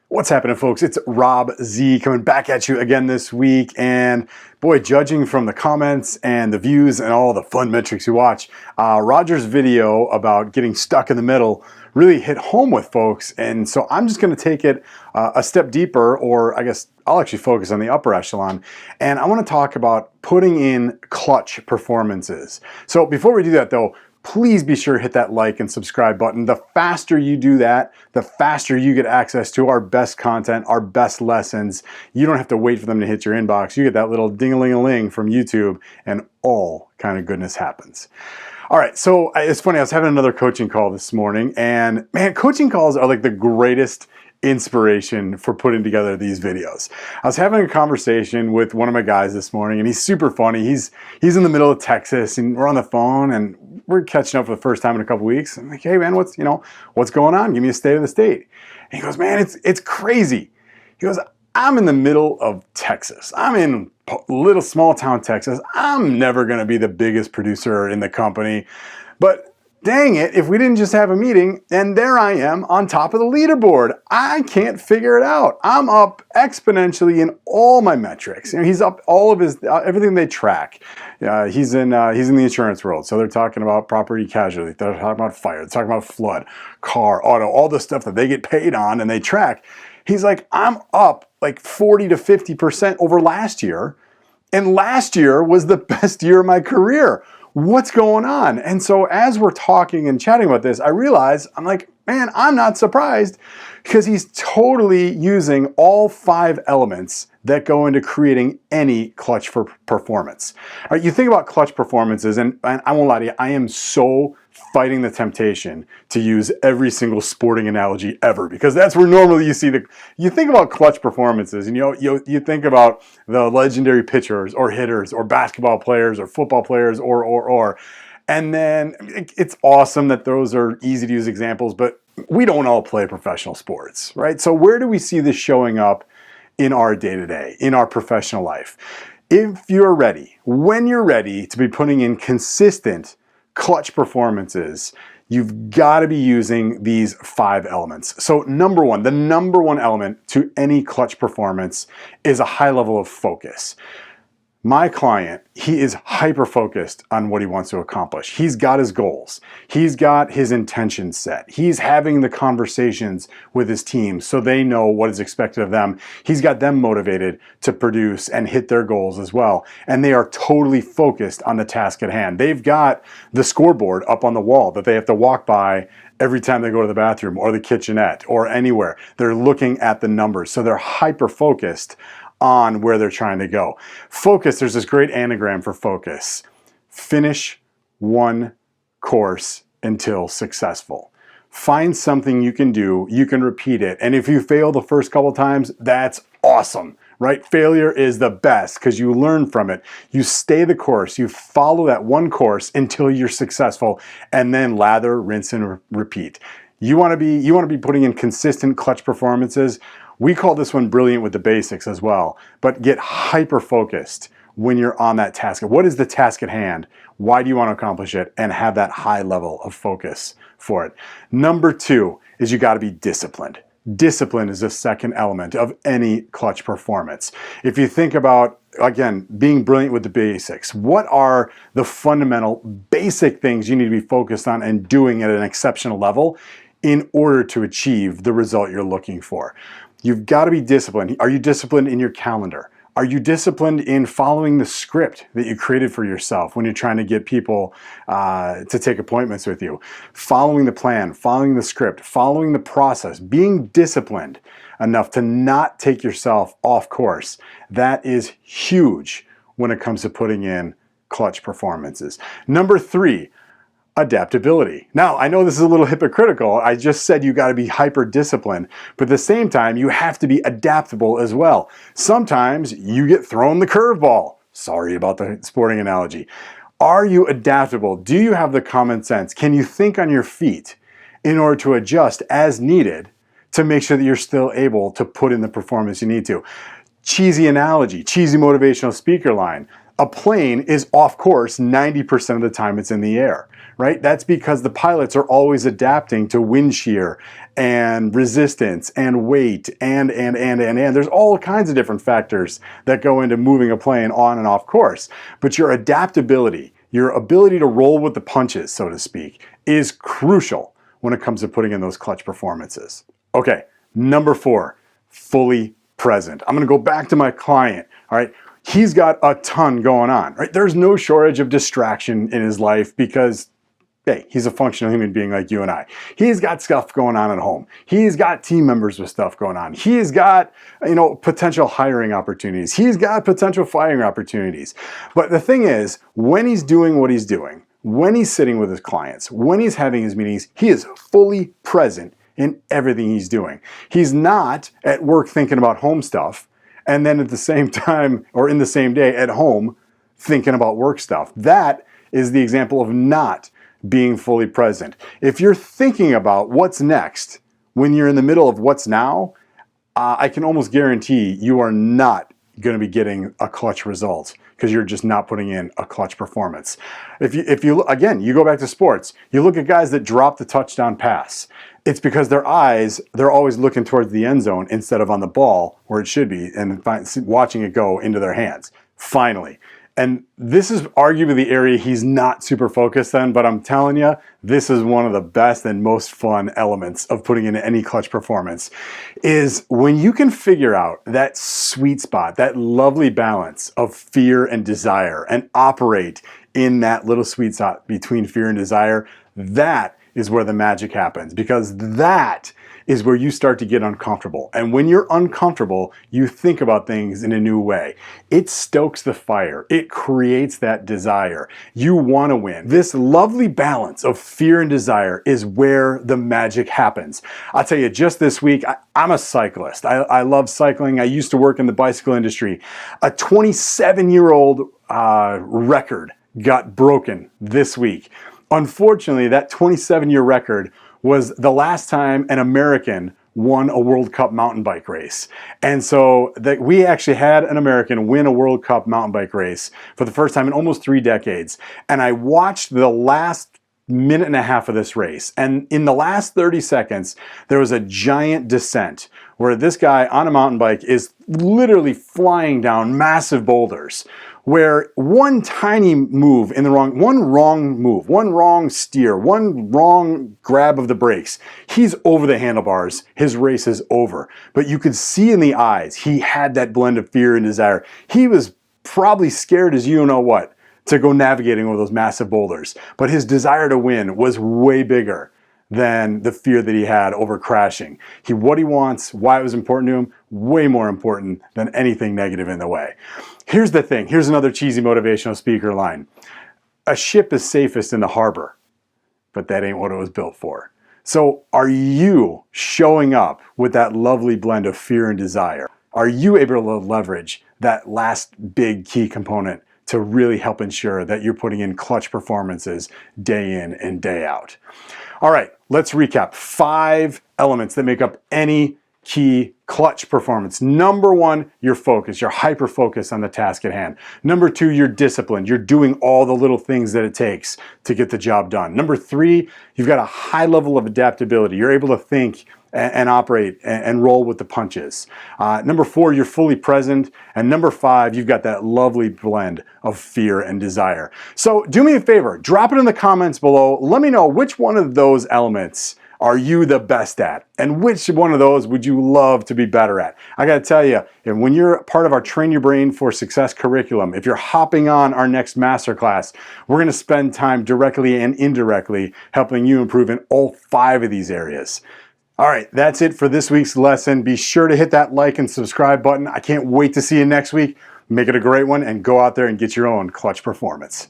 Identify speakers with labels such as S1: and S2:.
S1: What's happening, folks? It's Rob Z coming back at you again this week. And boy, judging from the comments and the views and all the fun metrics you watch, Roger's video about getting stuck in the middle really hit home with folks. And so I'm just going to take it a step deeper, or I guess I'll actually focus on the upper echelon. And I want to talk about putting in clutch performances. So before we do that, though, please be sure to hit that like and subscribe button. The faster you do that, the faster you get access to our best content, our best lessons. You don't have to wait for them to hit your inbox. You get that little ding-a-ling-a-ling from YouTube and all kind of goodness happens. All right, so it's funny, I was having another coaching call this morning, and man, coaching calls are like the greatest inspiration for putting together these videos. I was having a conversation with one of my guys this morning, and he's super funny. He's in the middle of Texas, and we're on the phone, and we're catching up for the first time in a couple weeks. I'm like, hey man, what's going on? Give me a state of the state. And he goes, man, it's crazy. He goes, I'm in the middle of Texas. I'm in little small town Texas. I'm never going to be the biggest producer in the company, but dang it, if we didn't just have a meeting, and there I am on top of the leaderboard. I can't figure it out. I'm up exponentially in all my metrics. He's up all of his everything they track. He's in the insurance world, so they're talking about property casualty. They're talking about fire. They're talking about flood, car, auto, all the stuff that they get paid on and they track. He's like, I'm up like 40 to 50% over last year, and last year was the best year of my career. What's going on? And so as we're talking and chatting about this, I realize, I'm like, man, I'm not surprised, because he's totally using all 5 elements that go into creating any clutch for performance. All right, you think about clutch performances, and I won't lie to you, I am so fighting the temptation to use every single sporting analogy ever, because that's where normally you think about clutch performances, and you think about the legendary pitchers or hitters or basketball players or football players or. And then it's awesome that those are easy to use examples, but we don't all play professional sports, right? So where do we see this showing up in our day-to-day, in our professional life? If you're ready, when you're ready to be putting in consistent clutch performances, you've got to be using these 5 elements. So the number one element to any clutch performance is a high level of focus. My client, he is hyper-focused on what he wants to accomplish. He's got his goals. He's got his intentions set. He's having the conversations with his team so they know what is expected of them. He's got them motivated to produce and hit their goals as well. And they are totally focused on the task at hand. They've got the scoreboard up on the wall that they have to walk by every time they go to the bathroom or the kitchenette or anywhere. They're looking at the numbers. So they're hyper-focused on where they're trying to go. Focus, there's this great anagram for focus. Finish one course until successful. Find something you can do, you can repeat it. And if you fail the first couple times, that's awesome, right? Failure is the best because you learn from it. You stay the course, you follow that one course until you're successful, and then lather, rinse, and repeat. You want to be putting in consistent clutch performances. We call this one brilliant with the basics as well, but get hyper-focused when you're on that task. What is the task at hand? Why do you want to accomplish it? And have that high level of focus for it. Number 2 is you got to be disciplined. Discipline is the second element of any clutch performance. If you think about, again, being brilliant with the basics, what are the fundamental basic things you need to be focused on and doing at an exceptional level in order to achieve the result you're looking for? You've got to be disciplined. Are you disciplined in your calendar? Are you disciplined in following the script that you created for yourself when you're trying to get people to take appointments with you? Following the plan, following the script, following the process, being disciplined enough to not take yourself off course. That is huge when it comes to putting in clutch performances. Number 3, adaptability. Now, I know this is a little hypocritical. I just said you got to be hyper-disciplined, but at the same time, you have to be adaptable as well. Sometimes you get thrown the curveball. Sorry about the sporting analogy. Are you adaptable? Do you have the common sense? Can you think on your feet in order to adjust as needed to make sure that you're still able to put in the performance you need to? Cheesy analogy, cheesy motivational speaker line. A plane is off course 90% of the time it's in the air, right? That's because the pilots are always adapting to wind shear and resistance and weight and. There's all kinds of different factors that go into moving a plane on and off course. But your adaptability, your ability to roll with the punches, so to speak, is crucial when it comes to putting in those clutch performances. Okay, number 4, fully present. I'm gonna go back to my client, all right? He's got a ton going on, right? There's no shortage of distraction in his life because, hey, he's a functional human being like you and I. He's got stuff going on at home. He's got team members with stuff going on. He's got, potential hiring opportunities. He's got potential firing opportunities. But the thing is, when he's doing what he's doing, when he's sitting with his clients, when he's having his meetings, he is fully present in everything he's doing. He's not at work thinking about home stuff, and then at the same time, or in the same day at home, thinking about work stuff. That is the example of not being fully present. If you're thinking about what's next when you're in the middle of what's now, I can almost guarantee you are not going to be getting a clutch result because you're just not putting in a clutch performance. If you again, you go back to sports, you look at guys that drop the touchdown pass. It's because their eyes, they're always looking towards the end zone instead of on the ball where it should be and watching it go into their hands. Finally. And this is arguably the area he's not super focused on, but I'm telling you, this is one of the best and most fun elements of putting in any clutch performance, is when you can figure out that sweet spot, that lovely balance of fear and desire, and operate in that little sweet spot between fear and desire. That is where the magic happens, because that is where you start to get uncomfortable. And when you're uncomfortable, you think about things in a new way. It stokes the fire. It creates that desire. You want to win. This lovely balance of fear and desire is where the magic happens. I'll tell you, just this week, I'm a cyclist. I love cycling. I used to work in the bicycle industry. A 27-year-old record got broken this week. Unfortunately, that 27-year record was the last time an American won a World Cup mountain bike race. And so we actually had an American win a World Cup mountain bike race for the first time in almost 3 decades. And I watched the last minute and a half of this race. And in the last 30 seconds, there was a giant descent where this guy on a mountain bike is literally flying down massive boulders, where one tiny move in the one wrong steer, one wrong grab of the brakes, he's over the handlebars, his race is over. But you could see in the eyes, he had that blend of fear and desire. He was probably scared as you know what to go navigating over those massive boulders. But his desire to win was way bigger than the fear that he had over crashing. What he wants, why it was important to him, way more important than anything negative in the way. Here's the thing. Here's another cheesy motivational speaker line. A ship is safest in the harbor, but that ain't what it was built for. So are you showing up with that lovely blend of fear and desire? Are you able to leverage that last big key component to really help ensure that you're putting in clutch performances day in and day out? All right, let's recap 5 elements that make up any key clutch performance. Number 1, your focus. You're hyper-focused on the task at hand. Number 2, you're disciplined. You're doing all the little things that it takes to get the job done. Number 3, you've got a high level of adaptability. You're able to think and operate and roll with the punches. Number 4, you're fully present. And number 5, you've got that lovely blend of fear and desire. So do me a favor, drop it in the comments below. Let me know which one of those elements are you the best at? And which one of those would you love to be better at? I gotta tell you, when you're part of our Train Your Brain for Success curriculum, if you're hopping on our next masterclass, we're gonna spend time directly and indirectly helping you improve in all 5 of these areas. All right, that's it for this week's lesson. Be sure to hit that like and subscribe button. I can't wait to see you next week. Make it a great one and go out there and get your own clutch performance.